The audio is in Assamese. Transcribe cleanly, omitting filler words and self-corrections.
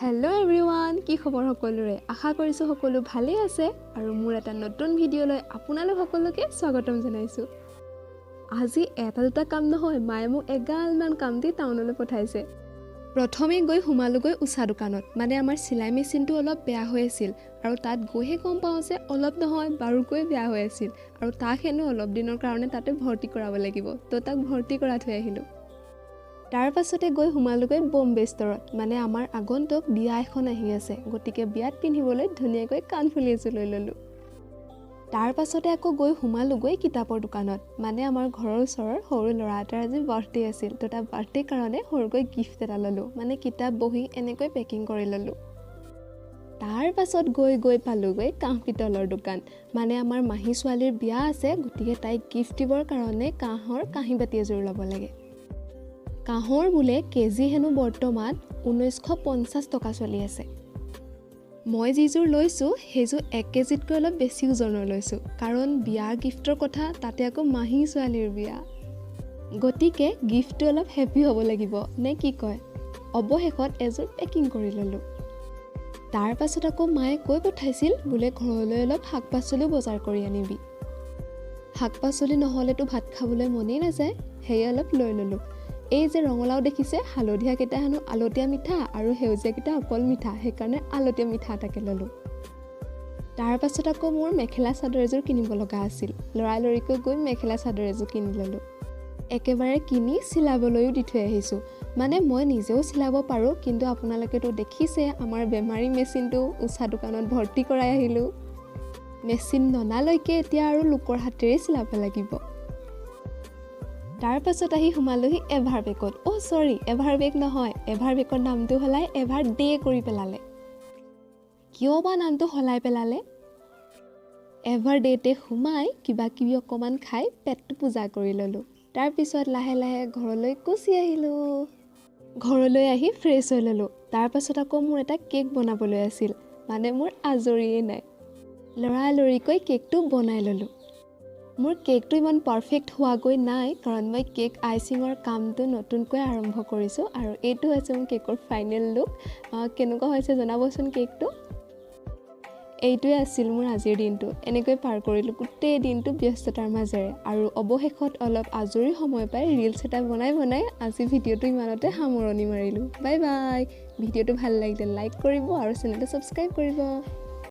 হেল্ল' এভৰিৱান, কি খবৰ সকলোৰে? আশা কৰিছোঁ সকলো ভালেই আছে আৰু মোৰ এটা নতুন ভিডিঅ'লৈ আপোনালোক সকলোকে স্বাগতম জনাইছোঁ। আজি এটা দুটা কাম নহয়, মায়ে মোক এগালমান কাম দি টাউনলৈ পঠাইছে। প্ৰথমে গৈ সোমালোগৈ উষা দোকানত, মানে আমাৰ চিলাই মেচিনটো অলপ বেয়া হৈ আছিল আৰু তাত গৈহে গম পাওঁ যে অলপ নহয় বাৰুকৈ বেয়া হৈ আছিল আৰু তাক হেনো অলপ দিনৰ কাৰণে তাতে ভৰ্তি কৰাব লাগিব, তো তাক ভৰ্তি কৰা থৈ আহিলোঁ। তাৰ পাছতে গৈ সোমালোগৈ বম্বে ষ্টৰত, মানে আমাৰ আগন্তুক বিয়া এখন আহি আছে, গতিকে বিয়াত পিন্ধিবলৈ ধুনীয়াকৈ কাণফুলি এযোৰ লৈ ল'লোঁ। তাৰ পাছতে আকৌ গৈ সোমালোগৈ কিতাপৰ দোকানত, মানে আমাৰ ঘৰৰ ওচৰৰ সৰু ল'ৰা এটাৰ আজি বাৰ্থডে আছিল, তো তাৰ বাৰ্থডেৰ কাৰণে সৰুকৈ গিফ্ট এটা ল'লোঁ, মানে কিতাপ বহি এনেকৈ পেকিং কৰি ল'লোঁ। তাৰ পাছত গৈ পালোগৈ কাঁহ পিতলৰ দোকান, মানে আমাৰ মাহী ছোৱালীৰ বিয়া আছে, গতিকে তাইক গিফ্ট দিবৰ কাৰণে কাঁহৰ কাঁহী বাতি এযোৰ ল'ব লাগে। কাঁহৰ বোলে কেজি হেনো বৰ্তমান 1950 টকা চলি আছে। মই যিযোৰ লৈছোঁ সেইযোৰ 1 কেজিতকৈ অলপ বেছি ওজনৰ লৈছোঁ, কাৰণ বিয়াৰ গিফ্টৰ কথা, তাতে আকৌ মাহী ছোৱালীৰ বিয়া, গতিকে গিফ্টটো অলপ হেভি হ'ব লাগিব নে কি কয়। অৱশেষত এযোৰ পেকিং কৰি ল'লোঁ। তাৰ পাছত আকৌ মায়ে কৈ পঠাইছিল বোলে ঘৰলৈ অলপ শাক পাচলিও বজাৰ কৰি আনিবি। শাক পাচলি নহ'লেতো ভাত খাবলৈ মনেই নাযায়, সেয়ে অলপ লৈ ল'লোঁ। এই যে ৰঙালাও দেখিছে, হালধীয়াকেইটা হেনো আলতীয়া মিঠা আৰু সেউজীয়াকেইটা অকল মিঠা, সেইকাৰণে আলতীয়া মিঠা এটাকে ল'লোঁ। তাৰ পাছত আকৌ মোৰ মেখেলা চাদৰ এযোৰ কিনিব লগা আছিল, লৰালৰিকৈ গৈ মেখেলা চাদৰ এযোৰ কিনি ল'লোঁ। একেবাৰে কিনি চিলাবলৈও দি থৈ আহিছোঁ, মানে মই নিজেও চিলাব পাৰোঁ, কিন্তু আপোনালোকেতো দেখিছে আমাৰ বেমাৰী মেচিনটো উষা দোকানত ভৰ্তি কৰাই আহিলোঁ। মেচিন ননালৈকে এতিয়া আৰু লোকৰ হাতেৰেই চিলাব লাগিব। তাৰ পাছত আহি সোমালোহি এভাৰ বেগত। এভাৰ বেগ নহয়, এভাৰ বেগৰ নামটো সলাই এভাৰ ডে কৰি পেলালে। কিয় বা নামটো সলাই পেলালে? এভাৰ ডেতে সোমাই কিবা কিবি অকণমান খাই পেটটো পূজা কৰি ল'লোঁ। তাৰপিছত লাহে লাহে ঘৰলৈ গুচি আহিলোঁ। ঘৰলৈ আহি ফ্ৰেছ হৈ ল'লোঁ। তাৰ পাছত আকৌ মোৰ এটা কেক বনাবলৈ আছিল, মানে মোৰ আজৰিয়ে নাই। লৰালৰিকৈ কেকটো বনাই ল'লোঁ। মোৰ কেকটো ইমান পাৰফেক্ট হোৱাগৈ নাই, কাৰণ মই কেক আইচিঙৰ কামটো নতুনকৈ আৰম্ভ কৰিছোঁ আৰু এইটো হৈছে মোৰ কেকৰ ফাইনেল লুক। কেনেকুৱা হৈছে জনাবচোন কেকটো। এইটোৱে আছিল মোৰ আজিৰ দিনটো। এনেকৈ পাৰ কৰিলোঁ গোটেই দিনটো ব্যস্ততাৰ মাজেৰে, আৰু অৱশেষত অলপ আজৰি সময় পাই ৰিলছ এটা বনাই আজি ভিডিঅ'টো ইমানতে সামৰণি মাৰিলোঁ। Bye bye. ভিডিঅ'টো ভাল লাগিলে লাইক কৰিব আৰু চেনেলটো ছাবস্ক্ৰাইব কৰিব।